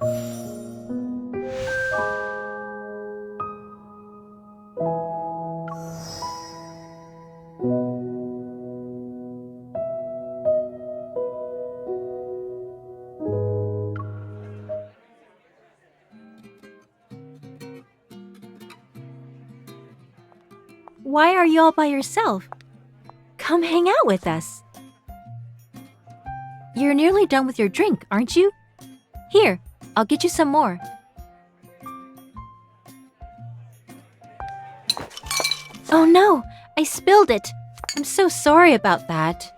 Why are you all by yourself? Come hang out with us. You're nearly done with your drink, aren't you? Here, I'll get you some more. Oh no, I spilled it. I'm so sorry about that.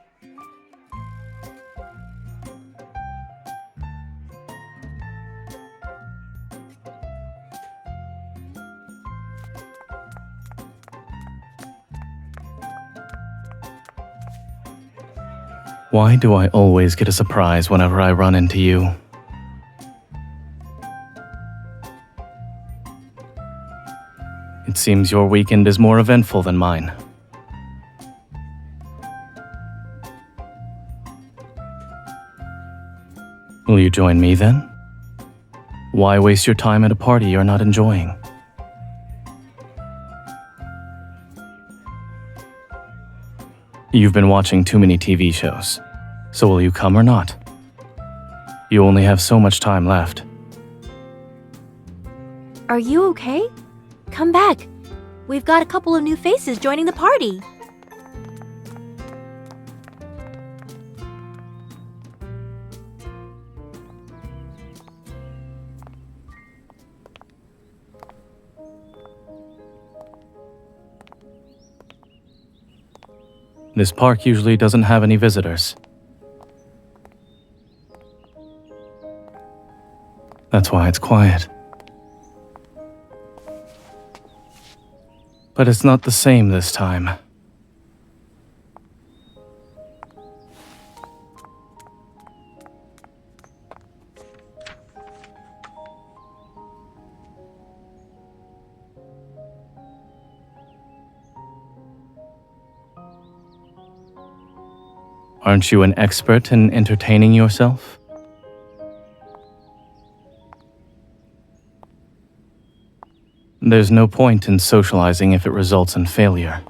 Why do I always get a surprise whenever I run into you? It seems your weekend is more eventful than mine. Will you join me then? Why waste your time at a party you're not enjoying? You've been watching too many TV shows, so will you come or not? You only have so much time left. Are you okay? Come back. We've got a couple of new faces joining the party. This park usually doesn't have any visitors. That's why it's quiet. But it's not the same this time. Aren't you an expert in entertaining yourself? There's no point in socializing if it results in failure.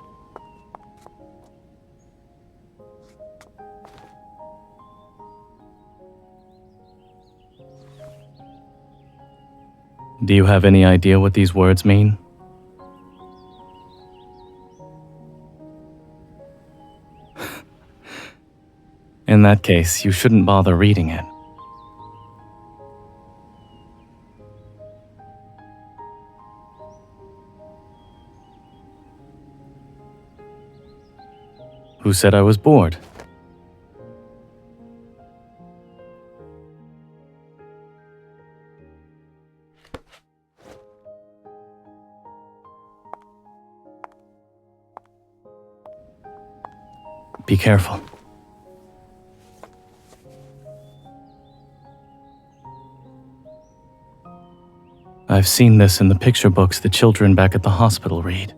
Do you have any idea what these words mean? In that case, you shouldn't bother reading it. Who said I was bored? Be careful. I've seen this in the picture books the children back at the hospital read.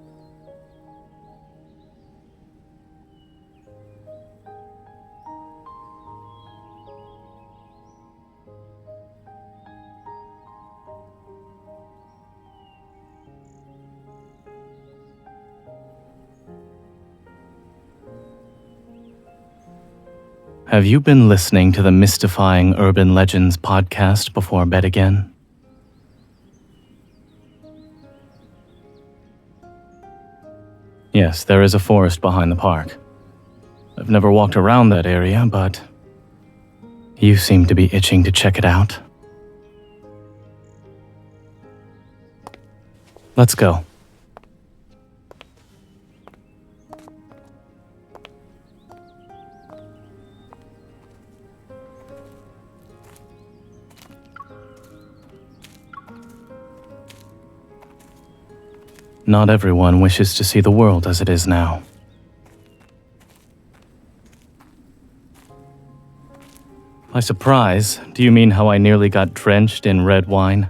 Have you been listening to the Mystifying Urban Legends podcast before bed again? Yes, there is a forest behind the park. I've never walked around that area, but you seem to be itching to check it out. Let's go. Not everyone wishes to see the world as it is now. By surprise, do you mean how I nearly got drenched in red wine?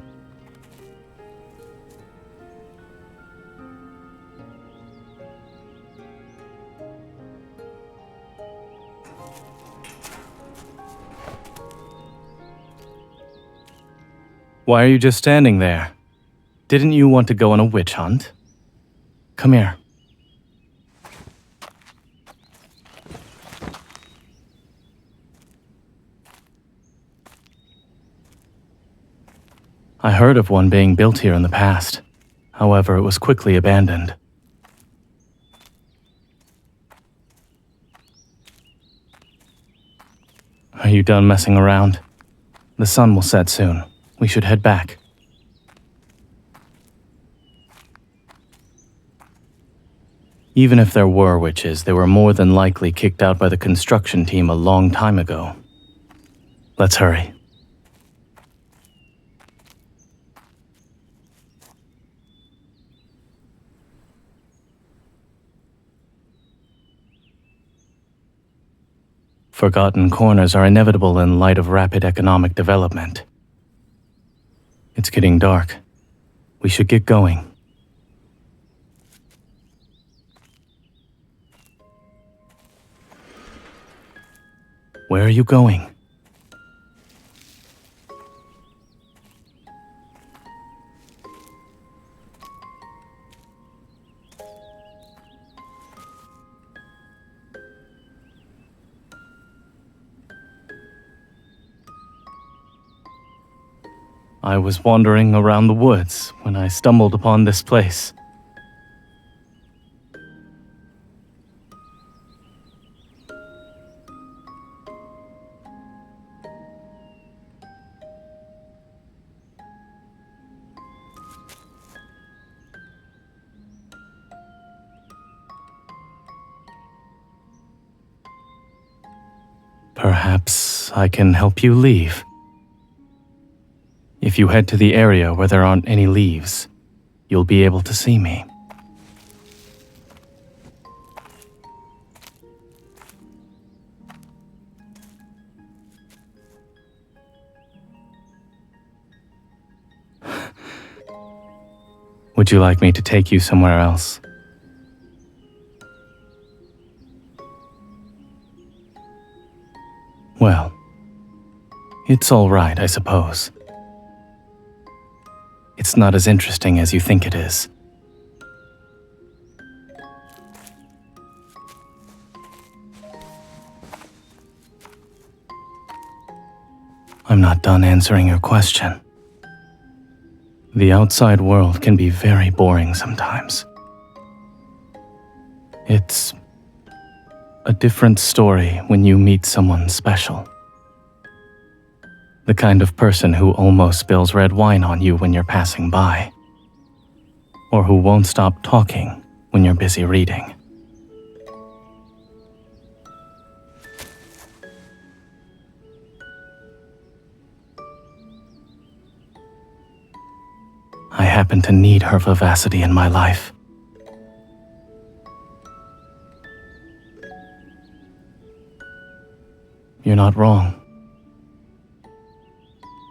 Why are you just standing there? Didn't you want to go on a witch hunt? Come here. I heard of one being built here in the past. However, it was quickly abandoned. Are you done messing around? The sun will set soon. We should head back. Even if there were witches, they were more than likely kicked out by the construction team a long time ago. Let's hurry. Forgotten corners are inevitable in light of rapid economic development. It's getting dark. We should get going. Where are you going? I was wandering around the woods when I stumbled upon this place. Perhaps I can help you leave. If you head to the area where there aren't any leaves, you'll be able to see me. Would you like me to take you somewhere else? Well, it's all right, I suppose. It's not as interesting as you think it is. I'm not done answering your question. The outside world can be very boring sometimes. It's a different story when you meet someone special. The kind of person who almost spills red wine on you when you're passing by. Or who won't stop talking when you're busy reading. I happen to need her vivacity in my life. You're not wrong.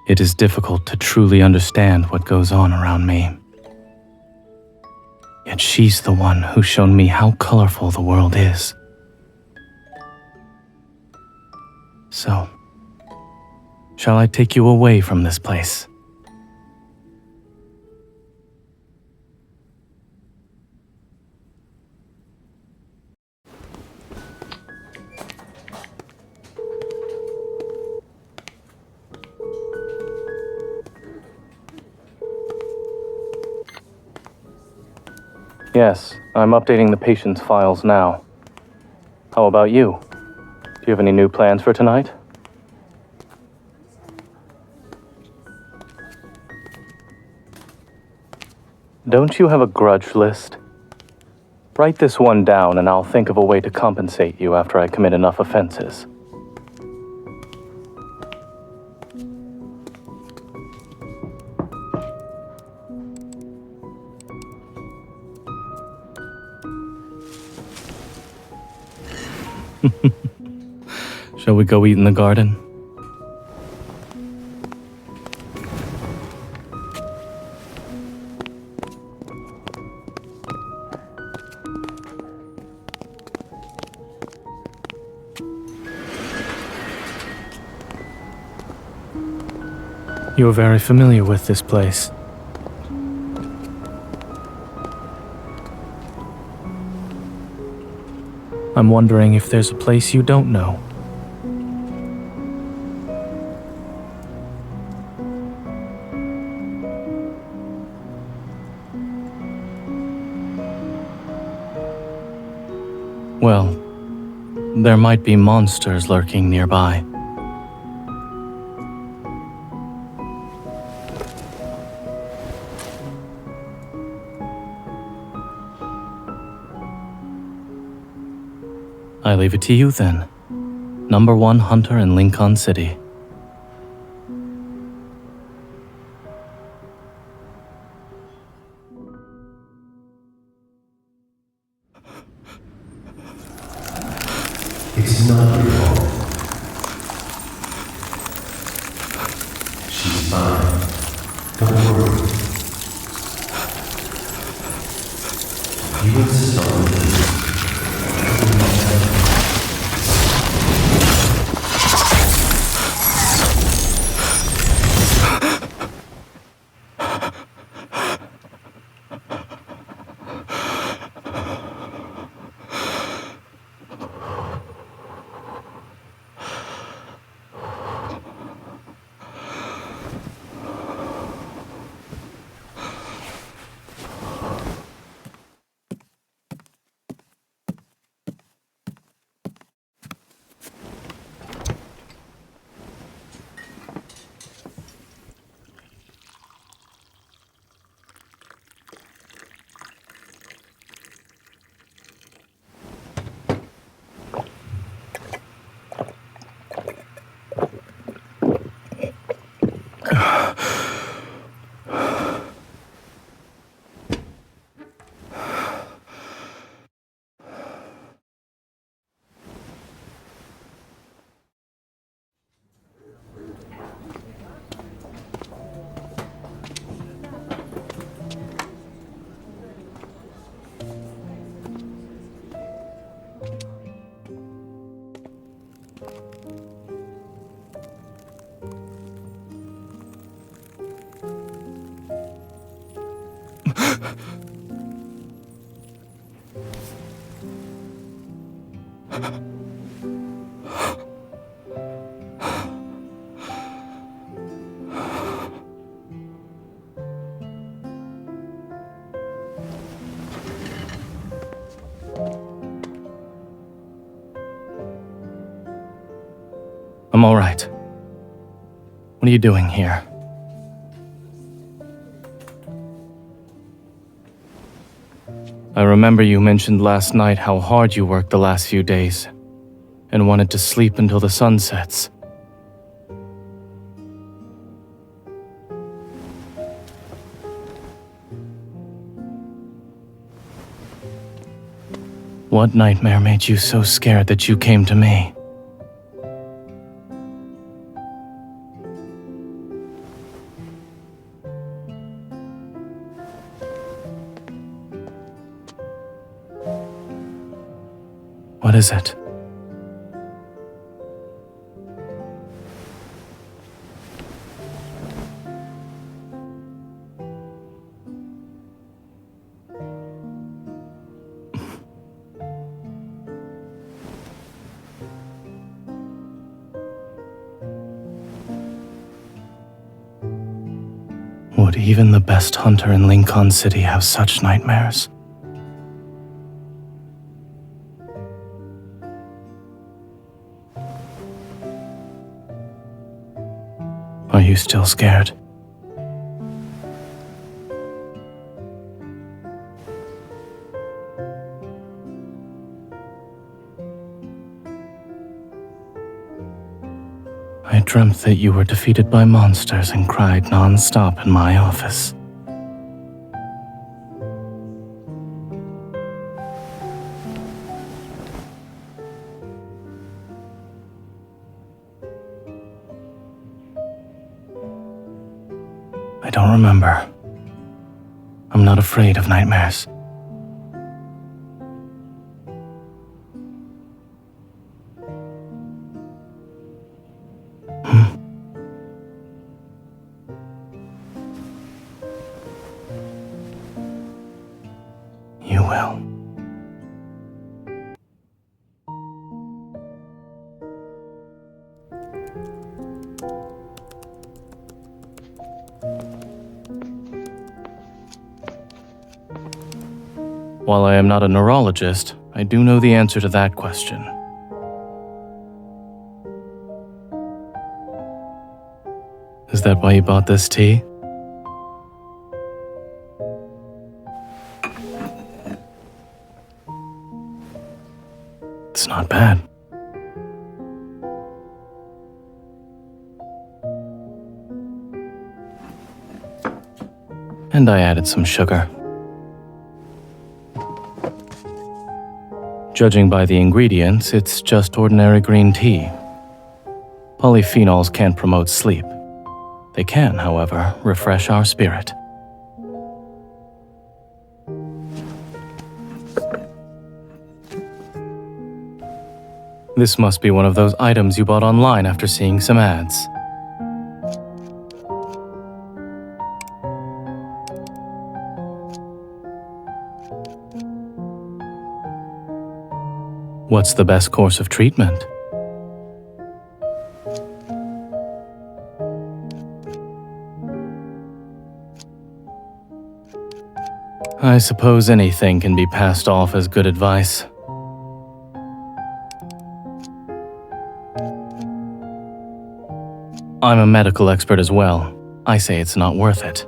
It is difficult to truly understand what goes on around me. Yet she's the one who's shown me how colorful the world is. So, shall I take you away from this place? Yes, I'm updating the patient's files now. How about you? Do you have any new plans for tonight? Don't you have a grudge list? Write this one down and I'll think of a way to compensate you after I commit enough offenses. Shall we go eat in the garden? You're very familiar with this place. I'm wondering if there's a place you don't know. Well, there might be monsters lurking nearby. I leave it to you then. Number 1 hunter in Lincoln City. It's not your fault. She's fine. Don't worry. You insist on this. I'm all right. What are you doing here? I remember you mentioned last night how hard you worked the last few days and wanted to sleep until the sun sets. What nightmare made you so scared that you came to me? What is it? Would even the best hunter in Lincoln City have such nightmares? Are you still scared? I dreamt that you were defeated by monsters and cried non-stop in my office. I don't remember. I'm not afraid of nightmares. you will. While I am not a neurologist, I do know the answer to that question. Is that why you bought this tea? It's not bad. And I added some sugar. Judging by the ingredients, it's just ordinary green tea. Polyphenols can't promote sleep. They can, however, refresh our spirit. This must be one of those items you bought online after seeing some ads. What's the best course of treatment? I suppose anything can be passed off as good advice. I'm a medical expert as well. I say it's not worth it.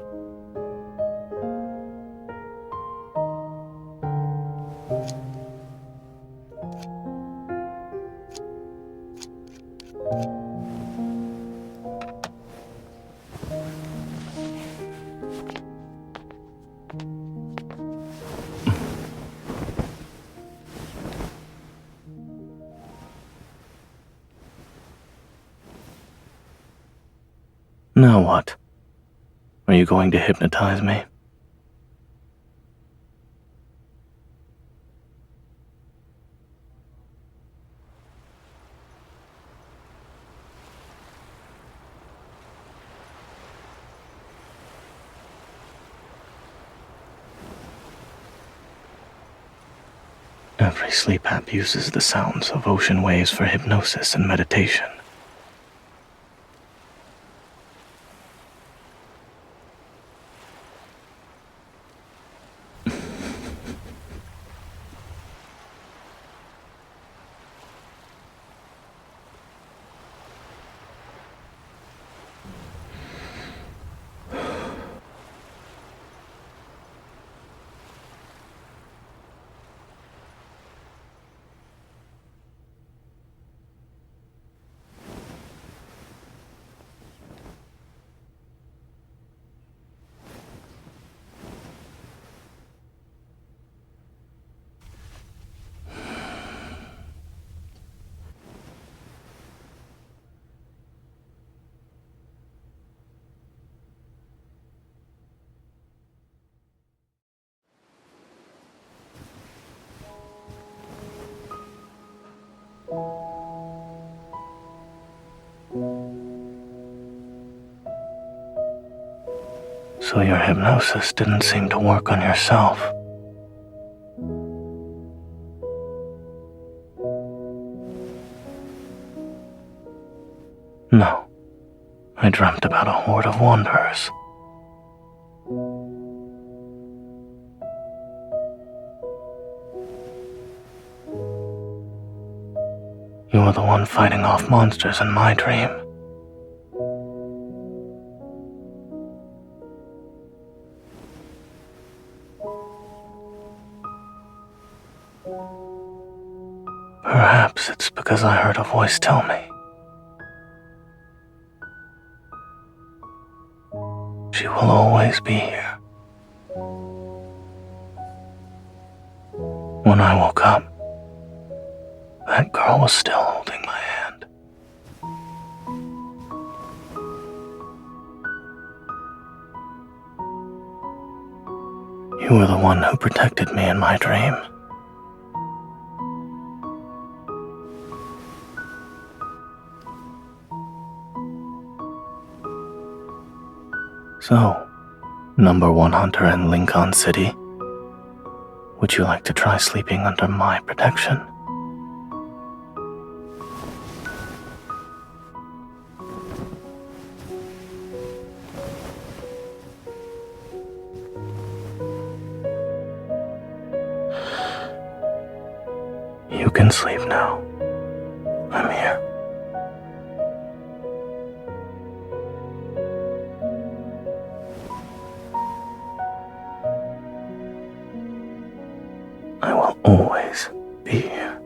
Now what? Are you going to hypnotize me? Every sleep app uses the sounds of ocean waves for hypnosis and meditation. So your hypnosis didn't seem to work on yourself. No, I dreamt about a horde of wanderers. You were the one fighting off monsters in my dream. Perhaps it's because I heard a voice tell me. She will always be here. When I woke up, that girl was still holding my hand. You were the one who protected me in my dream. So, number one hunter in Lincoln City, Would you like to try sleeping under my protection? You can sleep now. I'm here. I will always be here.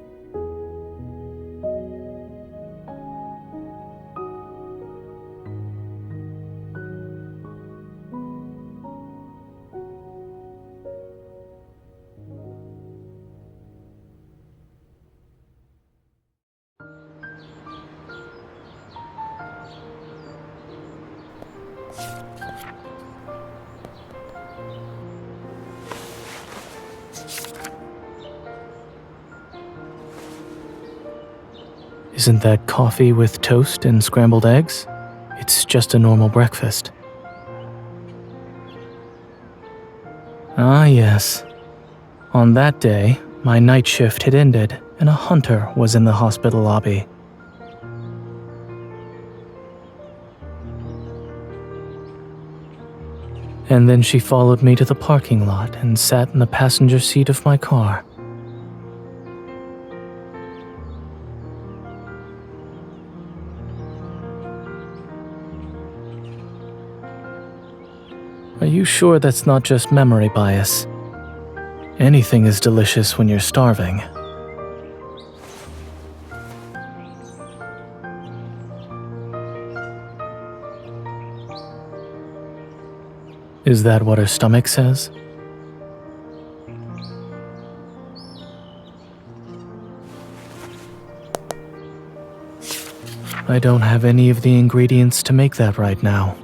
Isn't that coffee with toast and scrambled eggs? It's just a normal breakfast. Ah, yes. On that day, my night shift had ended and a hunter was in the hospital lobby. And then she followed me to the parking lot and sat in the passenger seat of my car. Are you sure that's not just memory bias? Anything is delicious when you're starving. Is that what her stomach says? I don't have any of the ingredients to make that right now.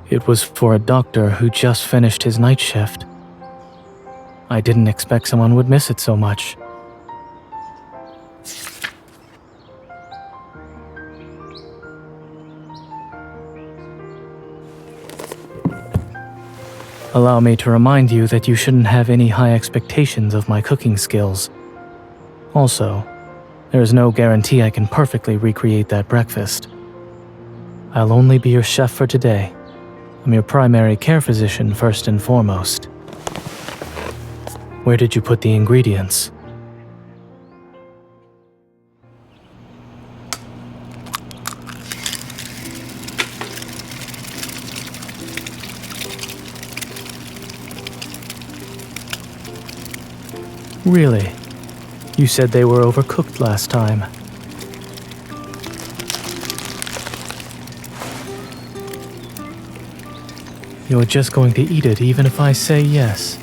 It was for a doctor who just finished his night shift. I didn't expect someone would miss it so much. Allow me to remind you that you shouldn't have any high expectations of my cooking skills. Also, there is no guarantee I can perfectly recreate that breakfast. I'll only be your chef for today. I'm your primary care physician first and foremost. Where did you put the ingredients? Really? You said they were overcooked last time. You're just going to eat it even if I say yes.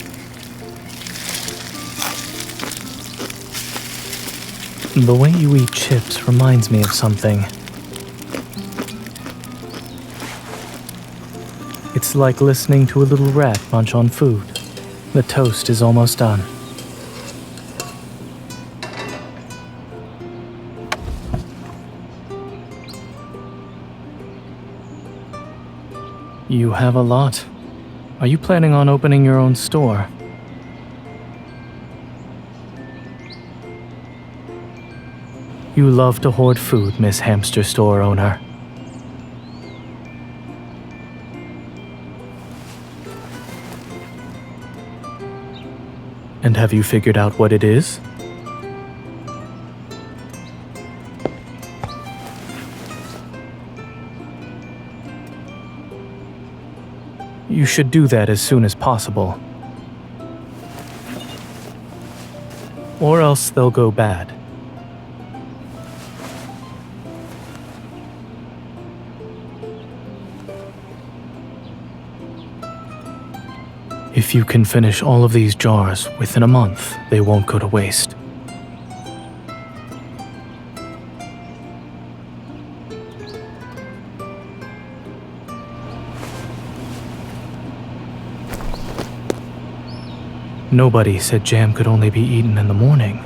The way you eat chips reminds me of something. It's like listening to a little rat munch on food. The toast is almost done. You have a lot. Are you planning on opening your own store? You love to hoard food, Miss Hamster Store owner. And have you figured out what it is? You should do that as soon as possible. Or else they'll go bad. If you can finish all of these jars within a month, they won't go to waste. Nobody said jam could only be eaten in the morning.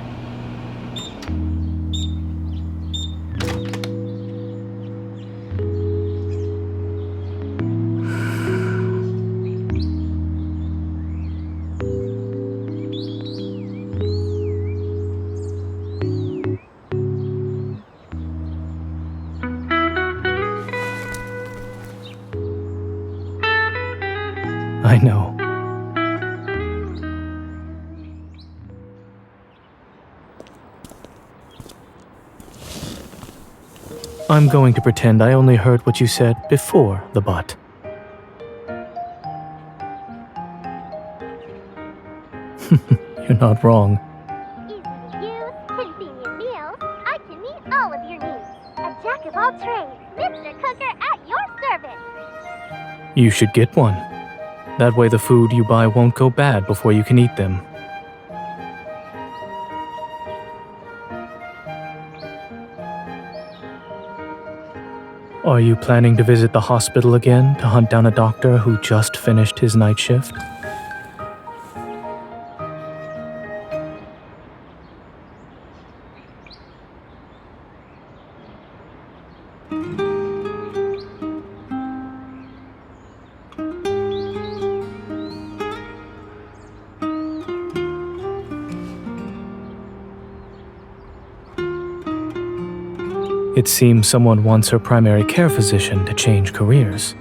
I know. I'm going to pretend I only heard what you said before the but. You're not wrong. Easy to use, convenient meals. I can meet all of your needs. A jack of all trades, Mr. Cooker at your service. You should get one. That way the food you buy won't go bad before you can eat them. Are you planning to visit the hospital again to hunt down a doctor who just finished his night shift? It seems someone wants her primary care physician to change careers.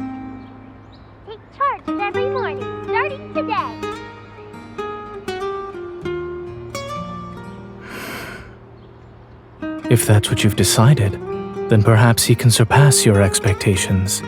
Take charge of every morning, starting today. If that's what you've decided, then perhaps he can surpass your expectations.